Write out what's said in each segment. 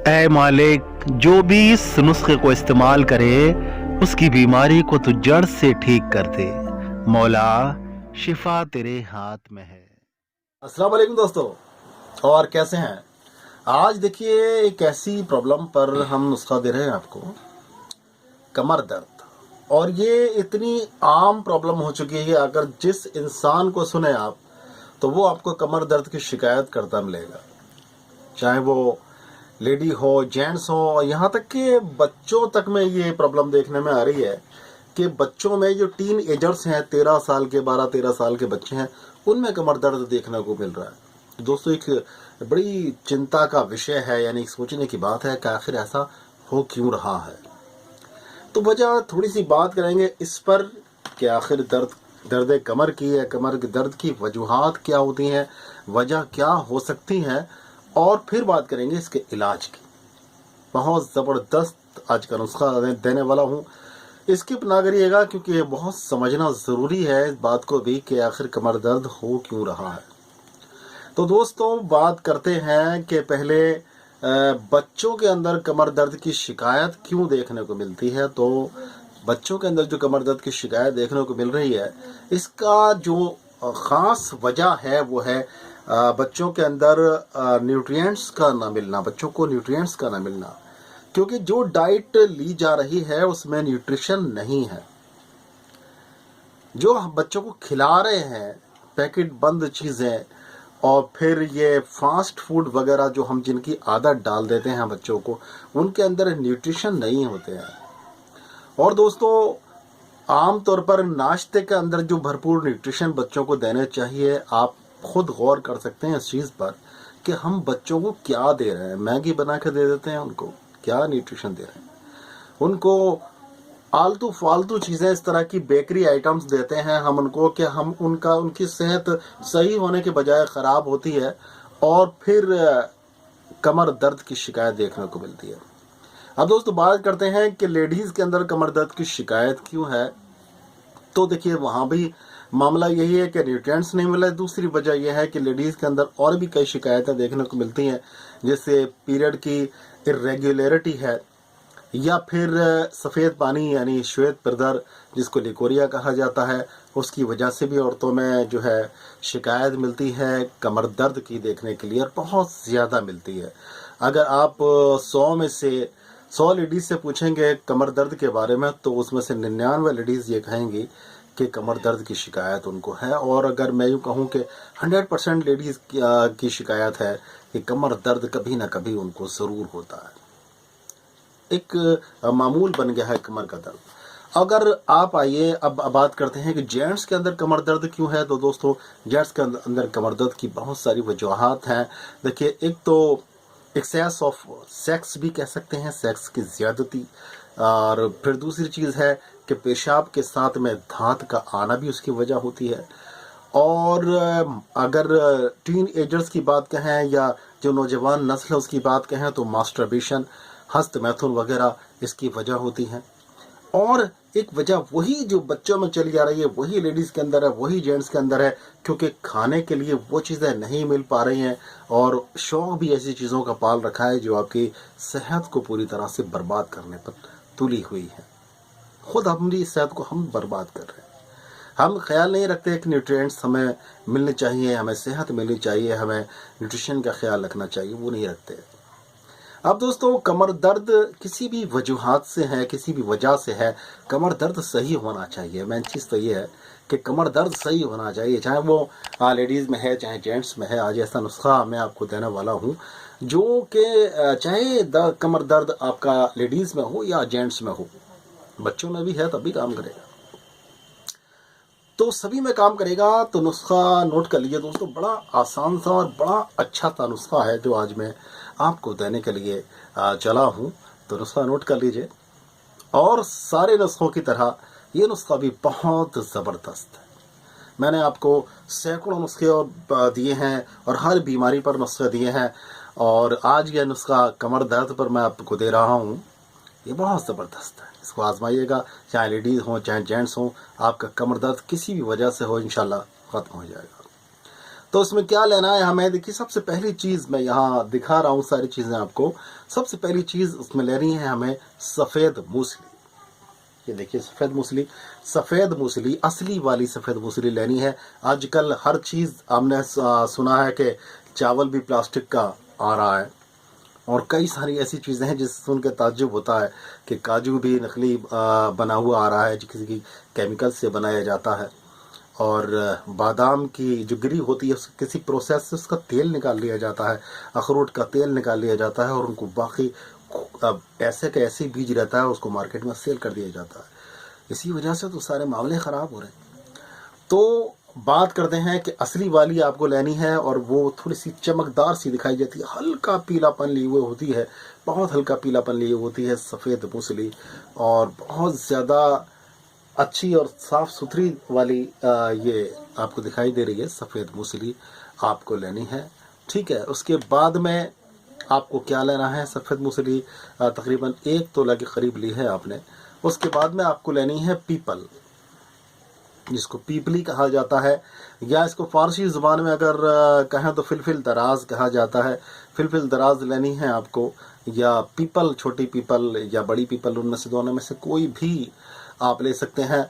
ऐ मालिक, जो भी इस नुस्खे को इस्तेमाल करे उसकी बीमारी को तो जड़ से ठीक कर दे। मौला, शिफा तेरे हाथ में है। अस्सलाम वालेकुम दोस्तों, और कैसे हैं। आज देखिए एक ऐसी प्रॉब्लम पर हम नुस्खा दे रहे हैं आपको, कमर दर्द। और ये इतनी आम प्रॉब्लम हो चुकी है कि अगर जिस इंसान को सुने आप तो वो आपको कमर दर्द की शिकायत करता मिलेगा, चाहे वो लेडी हो, जेंट्स हो, यहाँ तक कि बच्चों तक में ये प्रॉब्लम देखने में आ रही है कि बच्चों में जो टीन एजर्स हैं, 13 साल के, 12-13 साल के बच्चे हैं, उनमें कमर दर्द देखने को मिल रहा है। दोस्तों, एक बड़ी चिंता का विषय है, यानी सोचने की बात है कि आखिर ऐसा हो क्यों रहा है। तो वजह थोड़ी सी बात करेंगे इस पर कि आखिर दर्द कमर की है, कमर के दर्द की वजूहात क्या होती हैं, वजह क्या हो सकती हैं, और फिर बात करेंगे इसके इलाज की। बहुत ज़बरदस्त आज का नुस्खा देने वाला हूँ, स्किप ना करिएगा, क्योंकि ये बहुत समझना ज़रूरी है इस बात को भी कि आखिर कमर दर्द हो क्यों रहा है। तो दोस्तों, बात करते हैं कि पहले बच्चों के अंदर कमर दर्द की शिकायत क्यों देखने को मिलती है। तो बच्चों के अंदर जो कमर दर्द की शिकायत देखने को मिल रही है, इसका जो ख़ास वजह है वो है बच्चों के अंदर न्यूट्रिएंट्स का ना मिलना, बच्चों को न्यूट्रिएंट्स का ना मिलना, क्योंकि जो डाइट ली जा रही है उसमें न्यूट्रिशन नहीं है। जो हम बच्चों को खिला रहे हैं पैकेट बंद चीज़ें, और फिर ये फास्ट फूड वगैरह जो हम जिनकी आदत डाल देते हैं बच्चों को, उनके अंदर न्यूट्रिशन नहीं होते हैं। और दोस्तों, आम तौर पर नाश्ते के अंदर जो भरपूर न्यूट्रिशन बच्चों को देने चाहिए, आप खुद गौर कर सकते हैं इस चीज़ पर कि हम बच्चों को क्या दे रहे हैं। मैगी बना के दे देते हैं उनको, क्या न्यूट्रिशन दे रहे हैं उनको। आलतू फालतू चीज़ें, इस तरह की बेकरी आइटम्स देते हैं हम उनको कि हम उनकी सेहत सही होने के बजाय ख़राब होती है, और फिर कमर दर्द की शिकायत देखने को मिलती है। अब दोस्तों, बात करते हैं कि लेडीज़ के अंदर कमर दर्द की शिकायत क्यों है। तो देखिए, वहाँ भी मामला यही है कि न्यूट्रिएंट्स नहीं मिला। दूसरी वजह यह है कि लेडीज़ के अंदर और भी कई शिकायतें देखने को मिलती हैं, जैसे पीरियड की इरेगुलरिटी है, या फिर सफ़ेद पानी यानी श्वेत प्रदर जिसको लिकोरिया कहा जाता है, उसकी वजह से भी औरतों में जो है शिकायत मिलती है कमर दर्द की देखने के लिए, और बहुत ज़्यादा मिलती है। अगर आप 100 में से 100 लेडीज़ से पूछेंगे कमर दर्द के बारे में, तो उसमें से 99 लेडीज़ ये कहेंगी कि कमर दर्द की शिकायत उनको है। और अगर मैं यूँ कहूँ कि 100% लेडीज़ की शिकायत है कि कमर दर्द कभी ना कभी उनको ज़रूर होता है, एक मामूल बन गया है कमर का दर्द। अगर आप आइए अब बात करते हैं कि जेंट्स के अंदर कमर दर्द क्यों है। तो दोस्तों, जेंट्स के अंदर कमर दर्द की बहुत सारी वजूहात हैं। देखिए, एक तो एक्सेस ऑफ सेक्स भी कह सकते हैं, सेक्स की ज़्यादती, और फिर दूसरी चीज़ है कि पेशाब के साथ में धात का आना भी उसकी वजह होती है। और अगर टीन एजर्स की बात कहें या जो नौजवान नस्ल है उसकी बात कहें, तो मास्टरबेशन, हस्त मैथुन वगैरह इसकी वजह होती हैं। और एक वजह वही जो बच्चों में चली आ रही है, वही लेडीज़ के अंदर है, वही जेंट्स के अंदर है, क्योंकि खाने के लिए वो चीज़ें नहीं मिल पा रही हैं, और शौक़ भी ऐसी चीज़ों का पाल रखा है जो आपकी सेहत को पूरी तरह से बर्बाद करने पर तुली हुई है। खुद अपनी सेहत को हम बर्बाद कर रहे हैं। हम ख्याल नहीं रखते कि न्यूट्रिएंट्स हमें मिलने चाहिए, हमें सेहत मिलनी चाहिए, हमें न्यूट्रिशन का ख्याल रखना चाहिए, वो नहीं रखते। अब दोस्तों, कमर दर्द किसी भी वजूहात से है, किसी भी वजह से है, कमर दर्द सही होना चाहिए। मेन चीज़ तो ये है कि कमर दर्द सही होना चाहिए, चाहे वो लेडीज़ में है चाहे जेंट्स में है। आज ऐसा नुस्खा मैं आपको देने वाला हूँ जो कि चाहे कमर दर्द आपका लेडीज़ में हो या जेंट्स में हो, बच्चों में भी है तब भी काम करेगा, तो सभी में काम करेगा। तो नुस्खा नोट कर लीजिए दोस्तों, बड़ा आसान सा और बड़ा अच्छा सा नुस्खा है जो आज मैं आपको देने के लिए चला हूँ। तो नुस्खा नोट कर लीजिए। और सारे नुस्खों की तरह ये नुस्खा भी बहुत ज़बरदस्त है। मैंने आपको सैकड़ों नुस्खे और दिए हैं, और हर बीमारी पर नुस्खे दिए हैं, और आज यह नुस्खा कमर दर्द पर मैं आपको दे रहा हूँ। ये बहुत ज़बरदस्त है, इसको आजमाइएगा, चाहे लेडीज़ हों चाहे जेंट्स हों, आपका कमर दर्द किसी भी वजह से हो, इंशाल्लाह ख़त्म हो जाएगा। तो उसमें क्या लेना है हमें, देखिए सबसे पहली चीज़ मैं यहाँ दिखा रहा हूँ सारी चीज़ें आपको। सबसे पहली चीज़ उसमें लेनी है हमें सफ़ेद मूसली। ये देखिए सफ़ेद मूसली, सफ़ेद मूसली असली वाली सफ़ेद मूसली लेनी है। आजकल हर चीज़ हमने सुना है कि चावल भी प्लास्टिक का आ रहा है, और कई सारी ऐसी चीज़ें हैं जिससे सुन के ताज्जुब होता है कि काजू भी नकली बना हुआ आ रहा है, जो किसी केमिकल से बनाया जाता है। और बादाम की जो गिरी होती है उसके किसी प्रोसेस से उसका तेल निकाल लिया जाता है, अखरोट का तेल निकाल लिया जाता है, और उनको बाकी ऐसे के ऐसे बीज रहता है उसको मार्केट में सेल कर दिया जाता है। इसी वजह से तो सारे मामले ख़राब हो रहे हैं। तो बात करते हैं कि असली वाली आपको लेनी है, और वो थोड़ी सी चमकदार सी दिखाई देती है, हल्का पीलापन लिए हुए होती है, बहुत हल्का पीलापन लिए होती है सफ़ेद मूसली, और बहुत ज़्यादा अच्छी और साफ़ सुथरी वाली ये आपको दिखाई दे रही है सफ़ेद मूसली आपको लेनी है। ठीक है, उसके बाद में आपको क्या लेना है, सफ़ेद मूसली तकरीबन 1 तोला के करीब ली है आपने। उसके बाद में आपको लेनी है पीपल, जिसको पीपली कहा जाता है, या इसको फ़ारसी ज़ुबान में अगर कहें तो फिलफिल दराज कहा जाता है। फिलफिल दराज लेनी है आपको, या पीपल, छोटी पीपल या बड़ी पीपल, उनमें से दोनों में से कोई भी आप ले सकते हैं।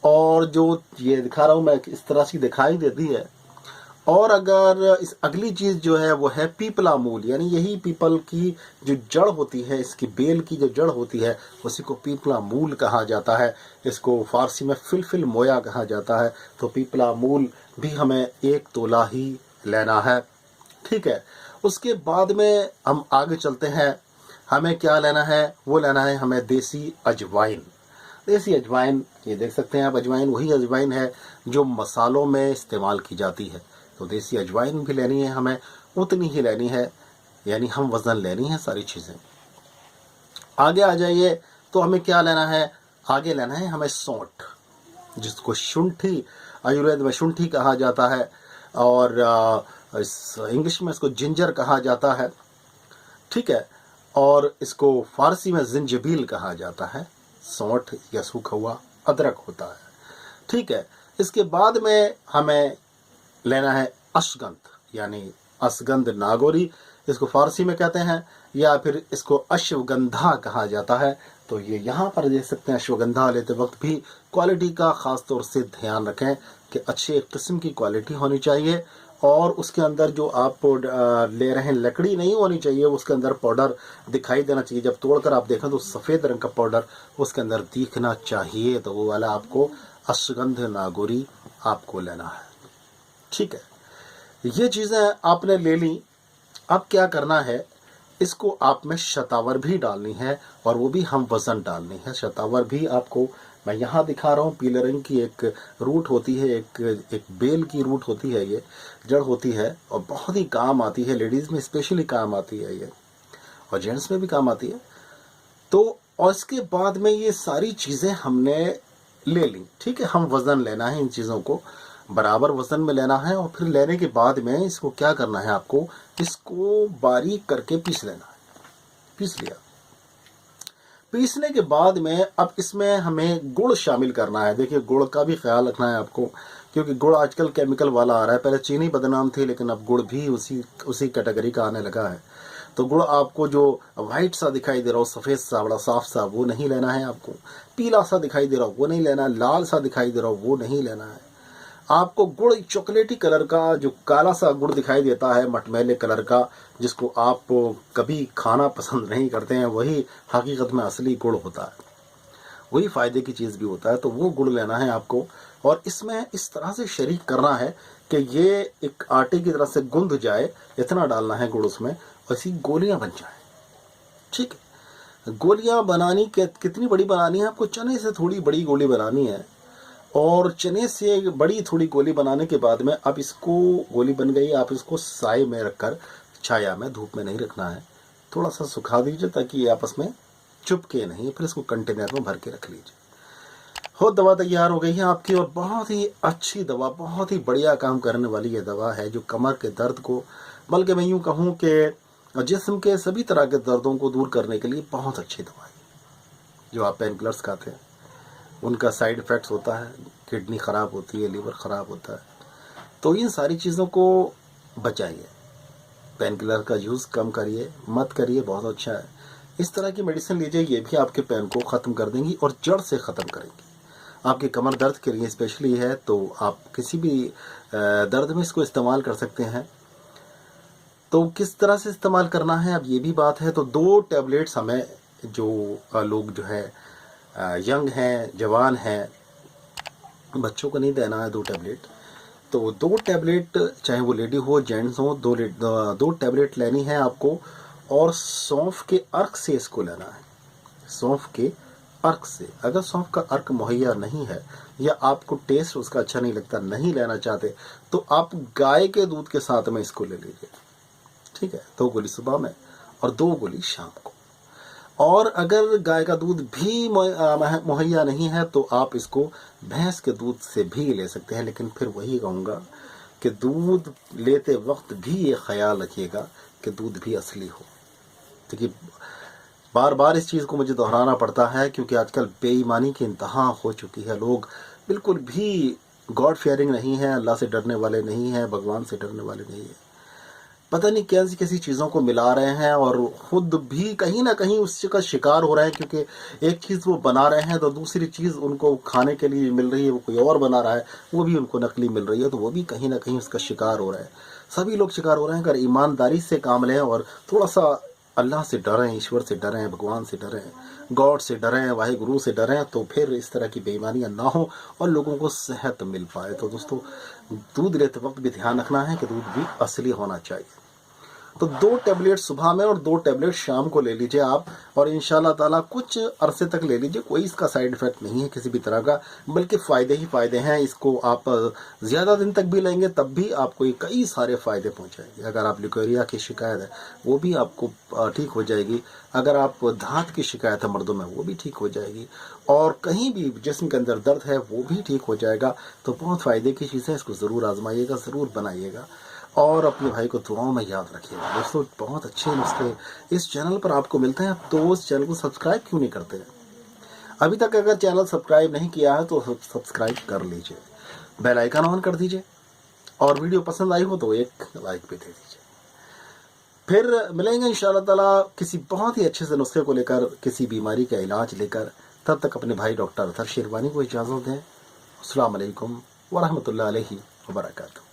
और जो ये दिखा रहा हूँ मैं इस तरह से दिखाई देती है। और अगर इस अगली चीज़ जो है वो है पीपला मूल, यानी यही पीपल की जो जड़ होती है, इसकी बेल की जो जड़ होती है उसी को पीपला मूल कहा जाता है। इसको फ़ारसी में फिलफिल मोया कहा जाता है। तो पीपला मूल भी हमें 1 तोला ही लेना है। ठीक है, उसके बाद में हम आगे चलते हैं। हमें क्या लेना है, वो लेना है हमें देसी अजवाइन। देसी अजवाइन, ये देख सकते हैं आप, अजवाइन वही अजवाइन है जो मसालों में इस्तेमाल की जाती है। तो देसी अजवाइन भी लेनी है हमें, उतनी ही लेनी है, यानी हम वज़न लेनी है सारी चीज़ें। आगे आ जाइए, तो हमें क्या लेना है, आगे लेना है हमें सौंठ, जिसको शुंठी, आयुर्वेद में शुंठी कहा जाता है, और इंग्लिश में इसको जिंजर कहा जाता है। ठीक है, और इसको फ़ारसी में जिंजबील कहा जाता है। सौंठ या सूखा हुआ अदरक होता है। ठीक है, इसके बाद में हमें लेना है अश्वगंध, यानी असगंध नागोरी इसको फ़ारसी में कहते हैं, या फिर इसको अश्वगंधा कहा जाता है। तो ये यहाँ पर देख सकते हैं, अश्वगंधा लेते वक्त भी क्वालिटी का ख़ास तौर से ध्यान रखें कि अच्छे किस्म की क्वालिटी होनी चाहिए, और उसके अंदर जो आप ले रहे हैं लकड़ी नहीं होनी चाहिए, उसके अंदर पाउडर दिखाई देना चाहिए। जब तोड़कर आप देखें तो सफ़ेद रंग का पाउडर उसके अंदर दिखना चाहिए। तो वो वाला आपको अश्वगंध नागोरी आपको लेना है। ठीक है, ये चीज़ें आपने ले ली। अब क्या करना है, इसको आप में शतावर भी डालनी है, और वो भी हम वज़न डालनी है। शतावर भी आपको मैं यहाँ दिखा रहा हूँ, पीले रंग की एक रूट होती है, एक बेल की रूट होती है, ये जड़ होती है, और बहुत ही काम आती है। लेडीज़ में स्पेशली काम आती है ये, और जेंट्स में भी काम आती है। तो और इसके बाद में ये सारी चीज़ें हमने ले ली। ठीक है, हम वज़न लेना है, इन चीज़ों को बराबर वज़न में लेना है, और फिर लेने के बाद में इसको क्या करना है, आपको इसको बारीक करके पीस लेना है। पीस लिया, पीसने के बाद में अब इसमें हमें गुड़ शामिल करना है। देखिए, गुड़ का भी ख्याल रखना है आपको, क्योंकि गुड़ आजकल केमिकल वाला आ रहा है। पहले चीनी बदनाम थी, लेकिन अब गुड़ भी उसी कैटेगरी का आने लगा है। तो गुड़ आपको जो वाइट सा दिखाई दे रहा हो, सफ़ेद सा, बड़ा साफ सा, वो नहीं लेना है आपको। पीला सा दिखाई दे रहा हो वो नहीं लेना है, लाल सा दिखाई दे रहा हो वो नहीं लेना है। आपको गुड़ चॉकलेटी कलर का, जो काला सा गुड़ दिखाई देता है मटमैले कलर का, जिसको आप कभी खाना पसंद नहीं करते हैं, वही हकीकत में असली गुड़ होता है, वही फ़ायदे की चीज़ भी होता है। तो वो गुड़ लेना है आपको, और इसमें इस तरह से शरीक करना है कि ये एक आटे की तरह से गूंद जाए, इतना डालना है गुड़ उसमें, और ऐसी गोलियाँ बन जाए। ठीक है, गोलियाँ बनानी कितनी बड़ी बनानी है आपको, चने से थोड़ी बड़ी गोली बनानी है, और चने से बड़ी थोड़ी गोली बनाने के बाद में अब इसको, गोली बन गई, आप इसको साए में रखकर, छाया में, धूप में नहीं रखना है, थोड़ा सा सुखा दीजिए ताकि ये आपस में चुपके नहीं। फिर इसको कंटेनर में भर के रख लीजिए। हो, दवा तैयार हो गई है आपकी, और बहुत ही अच्छी दवा, बहुत ही बढ़िया काम करने वाली ये दवा है, जो कमर के दर्द को, बल्कि मैं यूँ कहूँ कि जिस्म के सभी तरह के दर्दों को दूर करने के लिए बहुत अच्छी दवा है। जो आप पेन किलर्स खाते हैं उनका साइड इफ़ेक्ट्स होता है, किडनी ख़राब होती है, लीवर ख़राब होता है, तो इन सारी चीज़ों को बचाइए, पेन किलर का यूज़ कम करिए, मत करिए, बहुत अच्छा है। इस तरह की मेडिसिन लीजिए, ये भी आपके पेन को ख़त्म कर देंगी और जड़ से ख़त्म करेंगी। आपकी कमर दर्द के लिए स्पेशली है तो आप किसी भी दर्द में इसको इस्तेमाल कर सकते हैं। तो किस तरह से इस्तेमाल करना है अब ये भी बात है। तो 2 टैबलेट्स हमें जो लोग जो है यंग हैं, जवान हैं, बच्चों को नहीं देना है 2 टैबलेट। तो 2 टैबलेट, चाहे वो लेडी हो जेंट्स हो, 2 टैबलेट लेनी है आपको और सौंफ के अर्क से इसको लेना है। सौंफ के अर्क से, अगर सौंफ का अर्क मुहैया नहीं है या आपको टेस्ट उसका अच्छा नहीं लगता, नहीं लेना चाहते, तो आप गाय के दूध के साथ में इसको ले लीजिए, ठीक है। 2 गोली सुबह में और 2 गोली शाम को। और अगर गाय का दूध भी मुहैया नहीं है तो आप इसको भैंस के दूध से भी ले सकते हैं। लेकिन फिर वही कहूँगा कि दूध लेते वक्त भी ये ख्याल रखिएगा कि दूध भी असली हो। देखिए, बार बार इस चीज़ को मुझे दोहराना पड़ता है क्योंकि आजकल बेईमानी की इंतहा हो चुकी है। लोग बिल्कुल भी गॉड फेयरिंग नहीं है, अल्लाह से डरने वाले नहीं हैं, भगवान से डरने वाले नहीं हैं। पता नहीं कैसी कैसी चीज़ों को मिला रहे हैं और खुद भी कहीं ना कहीं उसका शिकार हो रहे हैं, क्योंकि एक चीज़ वो बना रहे हैं तो दूसरी चीज़ उनको खाने के लिए मिल रही है, वो कोई और बना रहा है, वो भी उनको नकली मिल रही है, तो वो भी कहीं ना कहीं उसका शिकार हो रहा है। सभी लोग शिकार हो रहे हैं। अगर ईमानदारी से काम लें और थोड़ा सा अल्लाह से डरें, ईश्वर से डरें, भगवान से डरें, गॉड से डरें, वाहिगुरु से डरें, तो फिर इस तरह की बेईमानियां ना हो और लोगों को सेहत मिल पाए। तो दोस्तों, दूध लेते वक्त भी ध्यान रखना है कि दूध भी असली होना चाहिए। तो 2 टैबलेट सुबह में और 2 टैबलेट शाम को ले लीजिए आप, और इंशाल्लाह ताला कुछ अरसे तक ले लीजिए। कोई इसका साइड इफेक्ट नहीं है किसी भी तरह का, बल्कि फ़ायदे ही फ़ायदे हैं। इसको आप ज़्यादा दिन तक भी लेंगे तब भी आपको ये कई सारे फ़ायदे पहुंचाएंगे। अगर आप ल्यूकेरिया की शिकायत है वो भी आपको ठीक हो जाएगी। अगर आप दांत की शिकायत है मर्दों में वो भी ठीक हो जाएगी, और कहीं भी जिस्म के अंदर दर्द है वो भी ठीक हो जाएगा। तो बहुत फ़ायदे की चीज़ है, इसको ज़रूर आजमाइएगा, ज़रूर बनाइएगा और अपने भाई को दुआओं में याद रखिएगा। दोस्तों, बहुत अच्छे नुस्खे इस चैनल पर आपको मिलते हैं, तो उस चैनल को सब्सक्राइब क्यों नहीं करते हैं? अभी तक अगर चैनल सब्सक्राइब नहीं किया है तो सब्सक्राइब कर लीजिए, बेल आइकन ऑन कर दीजिए, और वीडियो पसंद आई हो तो एक लाइक भी दे दीजिए। फिर मिलेंगे इंशाअल्लाह ताला किसी बहुत ही अच्छे से नुस्खे को लेकर, किसी बीमारी का इलाज लेकर। तब तक अपने भाई डॉक्टर अतहर शेरवानी को इजाज़त दें। अस्सलाम वालेकुम व रहमतुल्लाहि व बरकातहू।